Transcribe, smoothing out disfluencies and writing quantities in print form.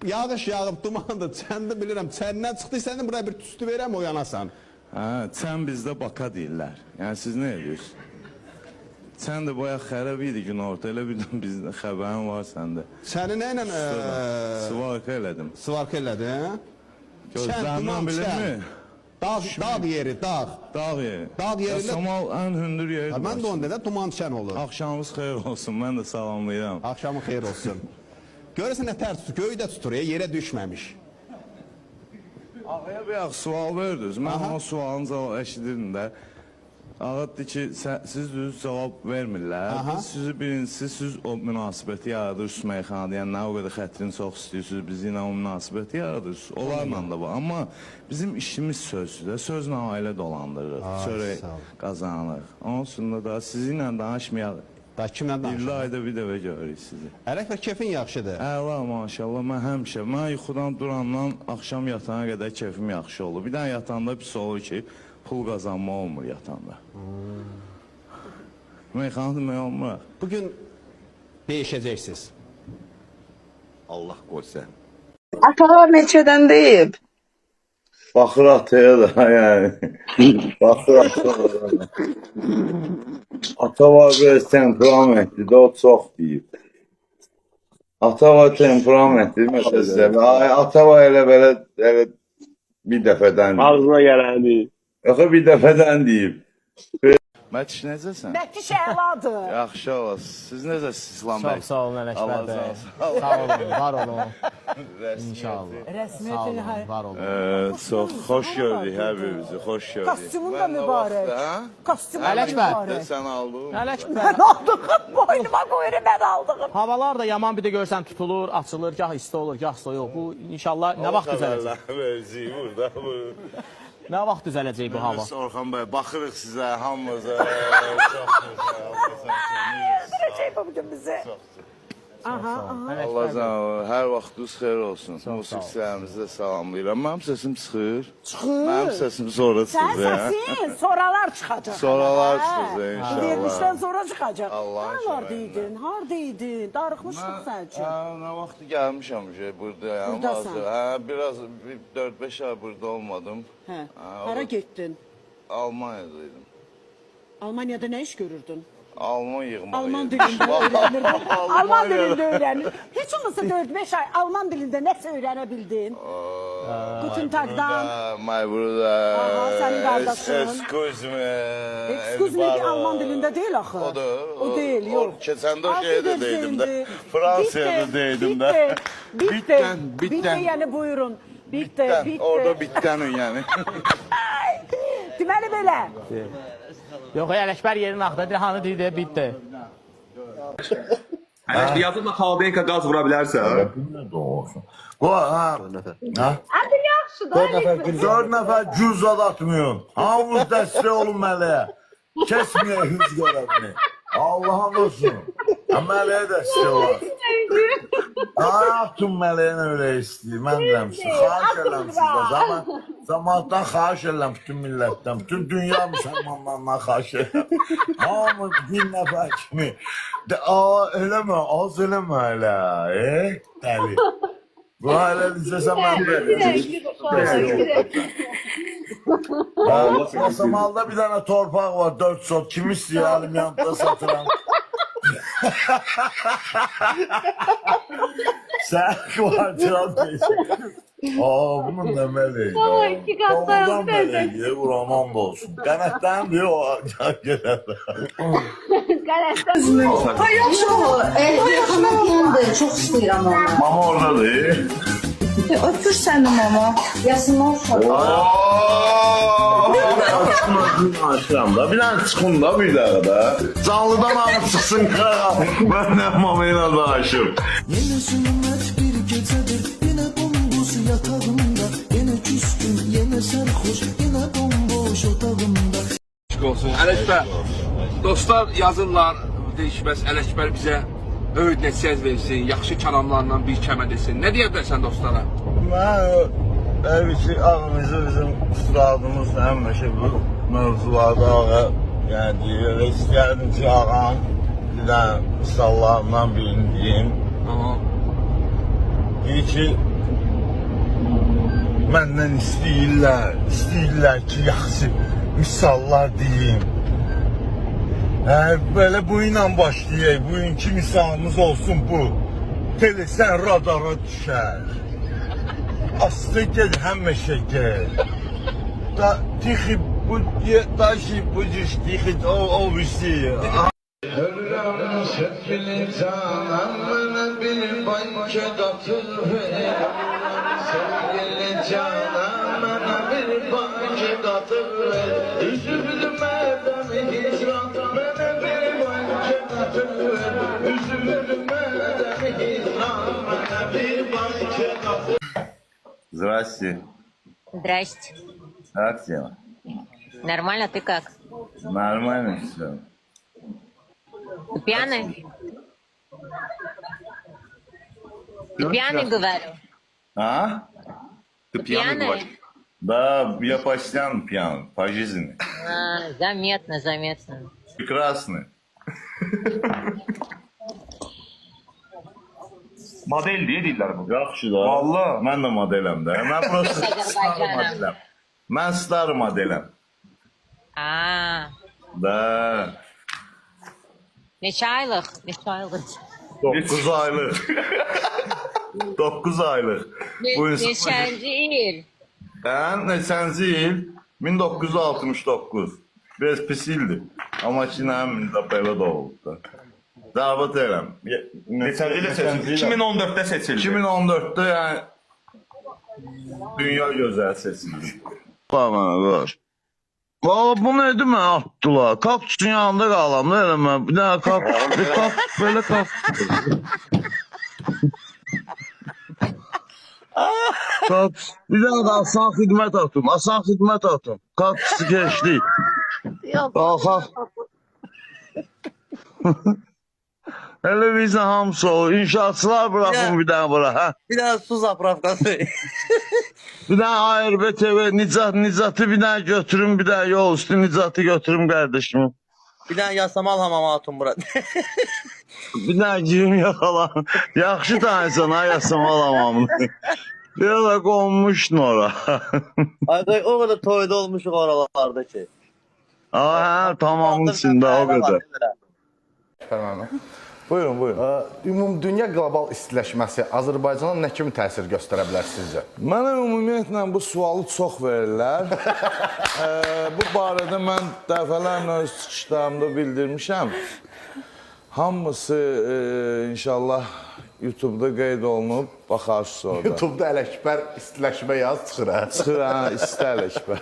Yağış yağıb, dumandır, çəndi bilirəm, çəndən çıxdıysan da buraya bir tüstü verəm, oyanasan. Hə, çən bizdə baka deyirlər. Yəni siz nə ediyorsunuz? Çən də bayaq xərab idi gün orta, elə birdən bizdə xəbərin var səndə. Səni nə ilə... Sıvarka elədim. Sıvarka elədin? Gözlərindən bilirmi? Dağ yeri, dağ. Dağ yeri. Dağ yerində... Samal ən hündür yeridir. Mən də onda da duman çən olur. Axşamınız xeyir olsun, mən də salamlayıram. Axşamın xeyir olsun. Görürsən nə tər tutur, göydə tutur, yerə düşməmiş. Ağaya bir sual verdiniz. Mən o sualın cavabı eşidirdim də. Ağa dedi ki, siz düz cavab vermirlər. Biz sizi birincisi, siz o münasibəti yaradırsınız meyxana deyən, nə o qədər xətrini çox istəyirsiniz, biz ilə o münasibəti yaradırsınız. Onlarla da var. Amma bizim işimiz sözdür də, sözlə ailə dolandırırıq, çörək qazanırıq. Onun üstündə da sizinlə danışmayaq. Da kimlə danışırıq? İlla ayda bir dəvə görürük sizi. Ələkbər, keyfin yaxşıdır. Əla, maşallah, mən həmişə, mən yuxudan durandan axşam yatana qədər keyfim yaxşı olur. Bir dənə yatanda pis olur ki, pul qazanma olmur yatanda. Meyxana demək olmur. Bugün değişəcəksiniz. Allah qoysa. Atalar neçədən deyib? Baxır ataya da, yəni. Baxır ataya da. Ata var biraz temperamentli de, o çox deyib. Ata var temperamentli, məsələn. Ata var elə belə bir dəfədən deyib. Ağzına gələni. Yox, bir dəfədən deyib. Mətiş, necəsən? Mətiş əladır. Yaxşı olasın. Siz necəsiniz İslam bəy? Çox sağ olun Ələkbər bəy. Sağ olun, var olun. İnşallah. Rəsmiyyətin var olun. Çox xoş gördük hər birimizi, xoş gördük. Kostyumun da mübarək. Kostyumun da Ələkbər. mübarək. Sən aldın. Ələkbər. Mən aldığım, boynuma qoyurum, mən aldığım. Havalar da yaman bir də görsən tutulur, açılır, gah isti olur, gah soyuq. Bu inşallah nə vaxt düzələcək? Verəcək burada. Nə vaxt düzələcək bu hava? Orxan bəy, baxırıq sizə, hamımıza. Çox gözəl. Verəcək bu bugün bizi. Allah canım, hər vaxtınız xeyir olsun. Musiqilərimizi də salamlayıram. Mənim səsim çıxır. Çıxır. Mənim səsim sonra Sən çıxır. səsin, soralar çıxacaq. Soralar çıxacaq inşallah. Vermişdən sonra çıxacaq. Allah'ın Haradaydın, haradaydın? Darıxmışlıq sən üçün. Nə vaxt gəlmişəm buradayam. Buradasan. Biraz 4-5 ay burada olmadım. Hara getdin? Almaniyadaydım. Almaniyada nə iş görürdün? Alman yığmağı. Alman dilində öyrənir. Alman dilində öyrənir. Heç olmasa 4-5 ay Alman dilində nəsə öyrənə bildin? Guten Tag'dan. Burada. Sənin qardaşın. Excuse me. Excuse me Alman dilində deyil axı. O deyil, yox. Keçəndə o şeydə deydim də. Fransiyada deydim də. Bitte yəni buyurun. Bitte. Orada bittən yəni. Deməli belə. Yox, Ələkbər yerin axtadır, hanı deyir, bitdi. Yazıqla Xalbenka qaz vura bilərsən. Adır yaxşıdır. 4 nəfər gül zad atmıyor. Hamımız dəstək olun mələyə. Kesməyək hüc görəbini. Allah'ın olsun. Mələyə dəstək olar. Tüm mələyə öyle istəyir. Mən demişim. Xahiş eləm sizdə. Zamandan xahiş eləm bütün millətdən. Bütün dünya müsəlmanlarından xahiş eləm. Hamı bir nəfər kimi. Eləmə, az eləmə elə. Dəli. Bu hələ lisəsə mən Yasamalda bir dənə torpaq var, 4 sot. Kim istəyir əlim yanında satıram. Sən kvartirat deyirsən. Bunun nə mələydi? Doğrudan mələydi, Uranam da olsun. Qənətdən deyir, o gələrdə. Qənətdən. Yaxşı olur. Yaxınlarındır, çox istəyirəm onu. Mama oradadır. Öpür səni mama. Yasından sonra. Aşıram da, bir dənə çıxın da bir dəqiqə da. Canlıdan alıb çıxsın qırağa. Mən nə mama ilə danışım. Yenə zülmət bir gecədir, yenə bomboş yatağımda, yenə küskün, yenə sərxoş, yenə bomboş otağımda. Ələkbər, dostlar yazırlar, deyişməz Ələkbər bizə öyüd nəsiyyət versin, yaxşı kəlamlarla bir kəmə desin. Nə deyə bilərsən dostlara? Mən Əli ki, ağımızı bizim ustadımız həmişə bu mövzularda ağa, yəni deyir, istəyərdim ki, ağam bir dənə misallarından birini deyim. Deyir ki, məndən istəyirlər ki, yaxşı misallar deyim. Belə bu ilə başlayaq, bugünkü misalımız olsun bu. Telesən radara düşər. Aslı gel, həmişə gel. Tixi bu, daşı bu cüş, tixi o birisi. Ölürəm sevgili canım, mənə bir banka qatır ver. Sevgili canım, mənə bir banka qatır ver. Üzüldümə dəmi hicran, mənə bir banka qatır ver. Üzüldümə dəmi hicran, mənə bir banka qatır ver. Здрасте. Здрасте. Как дела? Нормально, ты как? Нормально все. Ты пьяный? Ты пьяный, говорю? А? Ты пьяный? Да, я постоянно пьян, по жизни. Заметно, заметно. Прекрасно. Model deyə deyirlər bu. Yaxşı da. Vallahi. Mən də modeləm də. Mən prosta star Azərbaycanım. modeləm. Mən star modeləm. Aa, Da. neçə aylıq? Neçə aylıq? 9 aylıq. 9 aylıq. Bu insan Neçənci il? Ən neçənci il? 1969. Biraz pis ildir. Amma ki, nəmin də belə də oldu da. Davat edirəm. Neçənci ilə seçildi? 2014-də seçildi. 2014'te yani dünya güzel seçildi. Bana ver. Valla bu neydi mi attılar? Kaktüsün yanında qalam da eləmə. Bir dənə kaktüs böyle kaktüs. Kaktüs. Bir dənə də asan xidmət atım. Asan xidmət atım. Kaktüsü geçdik. Qalxaq. Hele bizde hamısı o. İnşaatçılar bırakın bir tane bura. Ha? Bir daha su zapravkası. Bir tane ARB-TV Nicat'ı bir tane götürün, bir tane yol üstü Nicat'ı götürün kardeşim. Bir daha yasamal hamama atın bura. Bir tane girim yakalan. Yaxşı tanısan ha yasamal hamamını. Bir da konmuştun ora. Ay o kadar toyda olmuşuk oralarda ki. Aa tamamın içinde o kadar. Buyurun, buyurun. Ümumdünya qlobal istiləşməsi Azərbaycana nə kimi təsir göstərə bilər sizcə? Mənə ümumiyyətlə bu sualı çox verirlər. Bu barədə mən dəfələrlə öz çıxışlarımda bildirmişəm. Hamısı inşallah YouTube-da qeyd olunub, baxarsınız orada. YouTube-da Ələkbər istiləşmə yaz çıxır. Çıxır, istə Ələkbər.